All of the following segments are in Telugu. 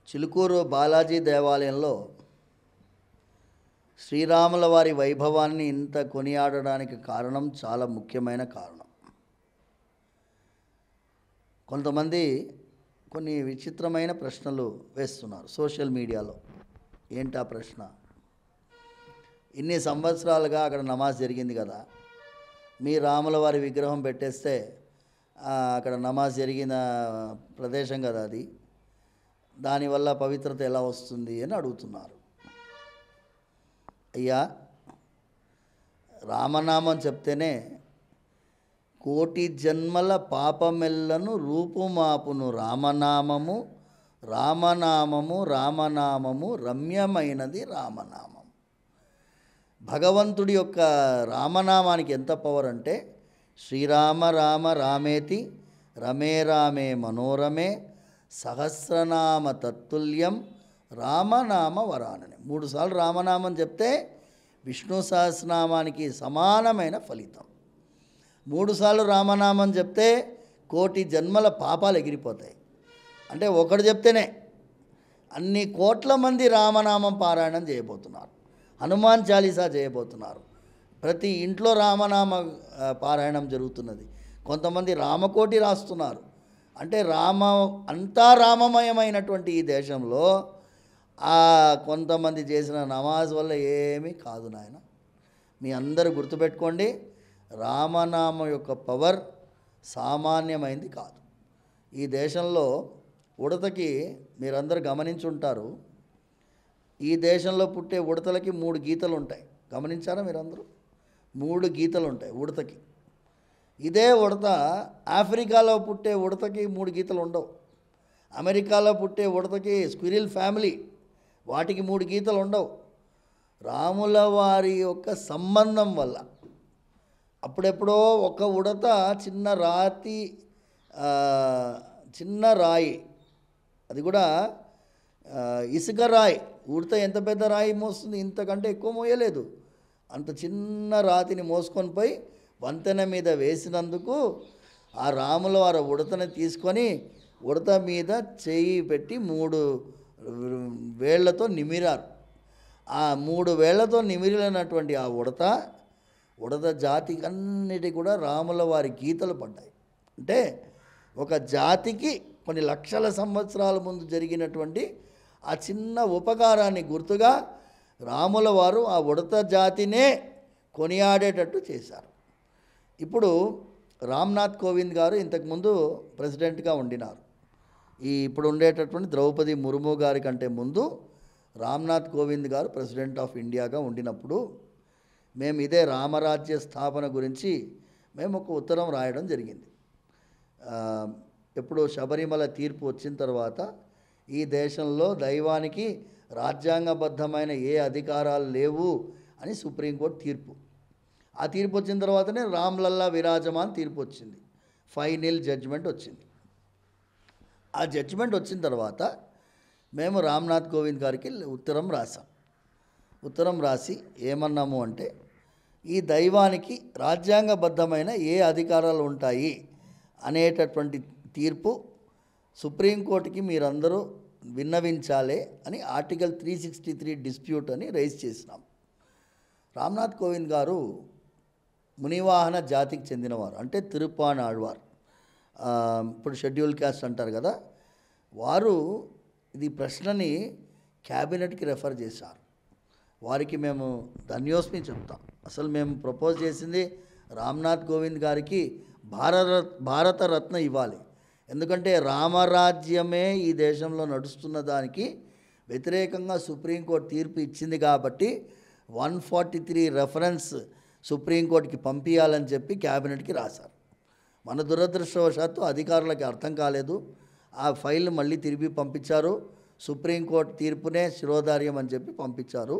చిలుకూరు బాలాజీ దేవాలయంలో శ్రీరాముల వారి వైభవాన్ని ఇంత కొనియాడడానికి కారణం చాలా ముఖ్యమైన కారణం. కొంతమంది కొన్ని విచిత్రమైన ప్రశ్నలు వేస్తున్నారు సోషల్ మీడియాలో. ఏంటి ఆ ప్రశ్న? ఇన్ని సంవత్సరాలుగా అక్కడ నమాజ్ జరిగింది కదా, మీ రాముల వారి విగ్రహం పెట్టేస్తే అక్కడ నమాజ్ జరిగిన ప్రదేశం కదా అది, దానివల్ల పవిత్రత ఎలా వస్తుంది అని అడుగుతున్నారు. అయ్యా, రామనామం చెప్తేనే కోటి జన్మల పాపమెల్లను రూపుమాపును రామనామము, రామనామము రామనామము రమ్యమైనది రామనామం. భగవంతుడి యొక్క రామనామానికి ఎంత పవర్ అంటే, శ్రీరామ రామ రామేతి రమే రామే మనోరమే సహస్రనామ తత్తుల్యం రామనామ వరానని. 3 సార్లు రామనామం చెప్తే విష్ణు సహస్రనామానికి సమానమైన ఫలితం. 3 సార్లు రామనామం చెప్తే కోటి జన్మల పాపాలు ఎగిరిపోతాయి. అంటే ఒకటి చెప్తేనే అన్ని కోట్ల మంది రామనామం పారాయణం చేయబోతున్నారు. హనుమాన్ చాలీసా చేయబోతున్నారు. ప్రతి ఇంట్లో రామనామ పారాయణం జరుగుతున్నది. కొంతమంది రామకోటి రాస్తున్నారు. అంటే అంతా రామమయమైనటువంటి ఈ దేశంలో కొంతమంది చేసిన నమాజ్ వల్ల ఏమీ కాదు నాయన. మీ అందరూ గుర్తుపెట్టుకోండి, రామనామం యొక్క పవర్ సామాన్యమైంది కాదు. ఈ దేశంలో ఉడతకి మీరందరూ గమనించుంటారు, ఈ దేశంలో పుట్టే ఉడతలకి 3 గీతలు ఉంటాయి. గమనించారా మీరందరూ? 3 గీతలు ఉంటాయి ఉడతకి. ఇదే ఉడత ఆఫ్రికాలో పుట్టే ఉడతకి 3 గీతలు ఉండవు. అమెరికాలో పుట్టే ఉడతకి స్క్విరిల్ ఫ్యామిలీ, వాటికి 3 గీతలు ఉండవు. రాముల వారి యొక్క సంబంధం వల్ల అప్పుడెప్పుడో ఒక ఉడత చిన్న రాయి, అది కూడా ఇసుక రాయి. ఉడత ఎంత పెద్ద రాయి మోస్తుంది? ఇంతకంటే ఎక్కువ మోయలేదు. అంత చిన్న రాతిని మోసుకొని పోయి వంతెన మీద వేసినందుకు ఆ రాముల వారు ఉడతని తీసుకొని ఉడత మీద చేయి పెట్టి 3 వేళ్లతో నిమిరారు. ఆ 3 వేళ్లతో నిమిరినటువంటి ఆ ఉడత జాతికి అన్నిటికీ కూడా రాముల వారి గీతలు పడ్డాయి. అంటే ఒక జాతికి కొన్ని లక్షల సంవత్సరాల ముందు జరిగినటువంటి ఆ చిన్న ఉపకారాన్ని గుర్తుగా రాముల వారు ఆ ఉడత జాతినే కొనియాడేటట్టు చేశారు. ఇప్పుడు రామ్నాథ్ కోవింద్ గారు ఇంతకుముందు ప్రెసిడెంట్గా ఉండినారు. ఇప్పుడు ఉండేటటువంటి ద్రౌపది ముర్ము గారి కంటే ముందు రామ్నాథ్ కోవింద్ గారు ప్రెసిడెంట్ ఆఫ్ ఇండియాగా ఉండినప్పుడు మేము ఇదే రామరాజ్య స్థాపన గురించి మేము ఒక ఉత్తరం రాయడం జరిగింది. ఎప్పుడు శబరిమల తీర్పు వచ్చిన తర్వాత ఈ దేశంలో దైవానికి రాజ్యాంగబద్ధమైన ఏ అధికారాలు లేవు అని సుప్రీంకోర్టు తీర్పు. ఆ తీర్పు వచ్చిన తర్వాతనే రామ్లల్లా విరాజమాన్ తీర్పు వచ్చింది. ఫైనల్ జడ్జిమెంట్ వచ్చింది. ఆ జడ్జిమెంట్ వచ్చిన తర్వాత మేము రామ్నాథ్ కోవింద్ గారికి ఉత్తరం రాసాం. ఉత్తరం రాసి ఏమన్నాము అంటే, ఈ దైవానికి రాజ్యాంగబద్ధమైన ఏ అధికారాలు ఉంటాయి అనేటటువంటి తీర్పు సుప్రీంకోర్టుకి మీరందరూ విన్నవించాలే అని ఆర్టికల్ 363 డిస్ప్యూట్ అని రైజ్ చేసినాం. రామ్నాథ్ కోవింద్ గారు మునివాహన జాతికి చెందినవారు. అంటే తిరుప్పానాళ్వార్, ఇప్పుడు షెడ్యూల్ క్యాస్ట్ అంటారు కదా, వారు ఇది ప్రశ్నని క్యాబినెట్కి రెఫర్ చేశారు. వారికి మేము ధన్యోస్మి చెప్తాం. అసలు మేము ప్రపోజ్ చేసింది రామ్నాథ్ కోవింద్ గారికి భారతరత్న ఇవ్వాలి. ఎందుకంటే రామరాజ్యమే ఈ దేశంలో నడుస్తున్న దానికి వ్యతిరేకంగా సుప్రీంకోర్టు తీర్పు ఇచ్చింది కాబట్టి 143 రెఫరెన్స్ సుప్రీంకోర్టుకి పంపించాలని చెప్పి క్యాబినెట్కి రాశారు. మన దురదృష్టవశాత్తు అధికారులకి అర్థం కాలేదు. ఆ ఫైల్ మళ్ళీ తిరిగి పంపించారు. సుప్రీంకోర్టు తీర్పునే శిరోధార్యం అని చెప్పి పంపించారు.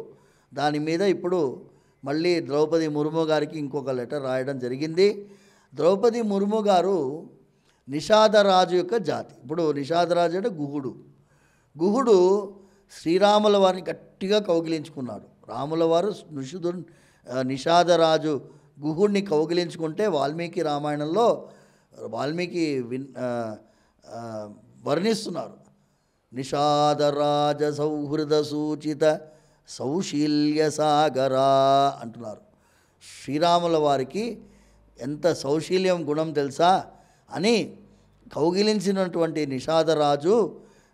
దాని మీద ఇప్పుడు మళ్ళీ ద్రౌపది ముర్ము గారికి ఇంకొక లెటర్ రాయడం జరిగింది. ద్రౌపది ముర్ము గారు నిషాదరాజు యొక్క జాతి. ఇప్పుడు నిషాదరాజు అంటే గుహుడు శ్రీరాముల వారిని గట్టిగా కౌగిలించుకున్నాడు. రాముల వారు నిషాదరాజు గుహుడిని కౌగిలించుకుంటే వాల్మీకి రామాయణంలో వాల్మీకి వర్ణిస్తున్నారు. నిషాదరాజ సౌహృద సూచిత సౌశీల్య సాగరా అంటున్నారు. శ్రీరాముల వారికి ఎంత సౌశీల్యం గుణం తెలుసా అని కౌగిలించినటువంటి నిషాదరాజు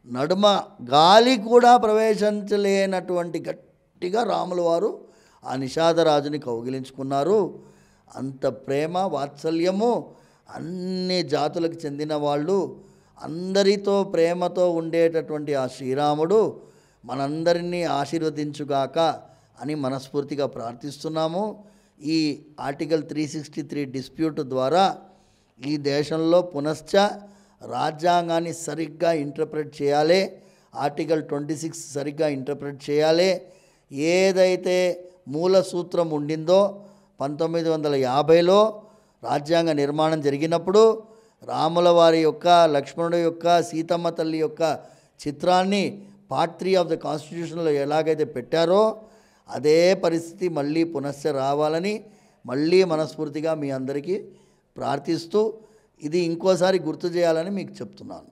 నడుమ గాలి కూడా ప్రవేశించలేనటువంటి గట్టిగా రాముల వారు ఆ నిషాదరాజుని కౌగిలించుకున్నారు. అంత ప్రేమ వాత్సల్యము, అన్ని జాతులకు చెందిన వాళ్ళు, అందరితో ప్రేమతో ఉండేటటువంటి ఆ శ్రీరాముడు మనందరినీ ఆశీర్వదించుగాక అని మనస్ఫూర్తిగా ప్రార్థిస్తున్నాము. ఈ ఆర్టికల్ 363 డిస్ప్యూట్ ద్వారా ఈ దేశంలో పునశ్చ రాజ్యాంగాన్ని సరిగ్గా ఇంటర్ప్రెట్ చేయాలి. ఆర్టికల్ 26 సరిగ్గా ఇంటర్ప్రెట్ చేయాలి. ఏదైతే మూల సూత్రం ఉండిందో 1950లో రాజ్యాంగ నిర్మాణం జరిగినప్పుడు రాముల వారి యొక్క, లక్ష్మణుడి యొక్క, సీతమ్మ తల్లి యొక్క చిత్రాన్ని పార్ట్ 3 ఆఫ్ ద కాన్స్టిట్యూషన్లో ఎలాగైతే పెట్టారో అదే పరిస్థితి మళ్ళీ పునశ్చ రావాలని మళ్ళీ మనస్ఫూర్తిగా మీ అందరికీ ప్రార్థిస్తూ ఇది ఇంకోసారి గుర్తు చేయాలని మీకు చెప్తున్నాను.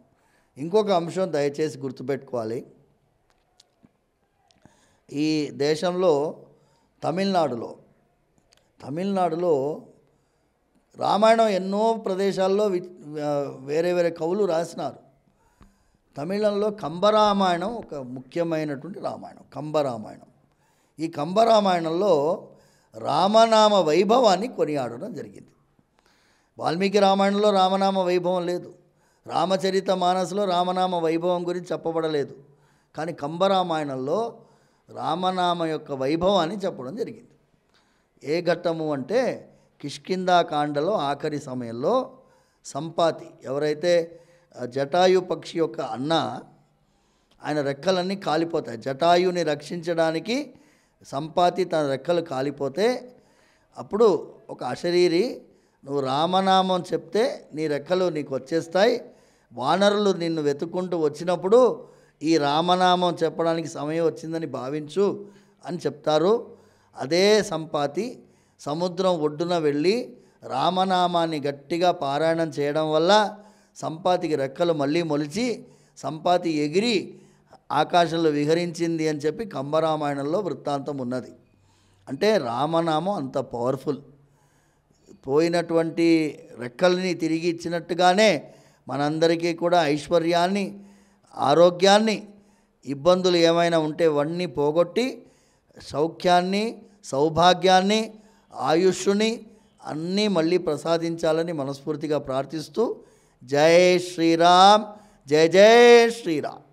ఇంకొక అంశం దయచేసి గుర్తుపెట్టుకోవాలి. ఈ దేశంలో తమిళనాడులో రామాయణం ఎన్నో ప్రదేశాల్లో వేరే వేరే కవులు రాసినారు. తమిళంలో కంబరామాయణం ఒక ముఖ్యమైనటువంటి రామాయణం, కంబరామాయణం. ఈ కంబరామాయణంలో రామనామ వైభవాన్ని కొనియాడడం జరిగింది. వాల్మీకి రామాయణంలో రామనామ వైభవం లేదు, రామచరిత మానస్లో రామనామ వైభవం గురించి చెప్పబడలేదు. కానీ కంబరామాయణంలో రామనామ యొక్క వైభవాన్ని చెప్పడం జరిగింది. ఏ ఘట్టము అంటే కిష్కింధాకాండలో ఆఖరి సమయంలో సంపాతి, ఎవరైతే జటాయు పక్షి యొక్క అన్న, ఆయన రెక్కలన్నీ కాలిపోతాయి. జటాయుని రక్షించడానికి సంపాతి తన రెక్కలు కాలిపోతే అప్పుడు ఒక అశరీరి, నువ్వు రామనామం చెప్తే నీ రెక్కలు నీకు వచ్చేస్తాయి, వానరులు నిన్ను వెతుక్కుంటూ వచ్చినప్పుడు ఈ రామనామం చెప్పడానికి సమయం వచ్చిందని భావించు అని చెప్తారు. అదే సంపాతి సముద్రం ఒడ్డున వెళ్ళి రామనామాన్ని గట్టిగా పారాయణం చేయడం వల్ల సంపాతికి రెక్కలు మళ్ళీ మొలిచి సంపాతి ఎగిరి ఆకాశంలో విహరించింది అని చెప్పి కంబరామాయణంలో వృత్తాంతం ఉన్నది. అంటే రామనామం అంత పవర్ఫుల్. పోయినటువంటి రెక్కల్ని తిరిగి ఇచ్చినట్టుగానే మనందరికీ కూడా ఐశ్వర్యాన్ని, ఆరోగ్యాన్ని, ఇబ్బందులు ఏమైనా ఉంటే అవన్నీ పోగొట్టి సౌఖ్యాన్ని, సౌభాగ్యాన్ని, ఆయుష్ని అన్నీ మళ్ళీ ప్రసాదించాలని మనస్ఫూర్తిగా ప్రార్థిస్తూ జై శ్రీరామ్, జై జై శ్రీరామ్.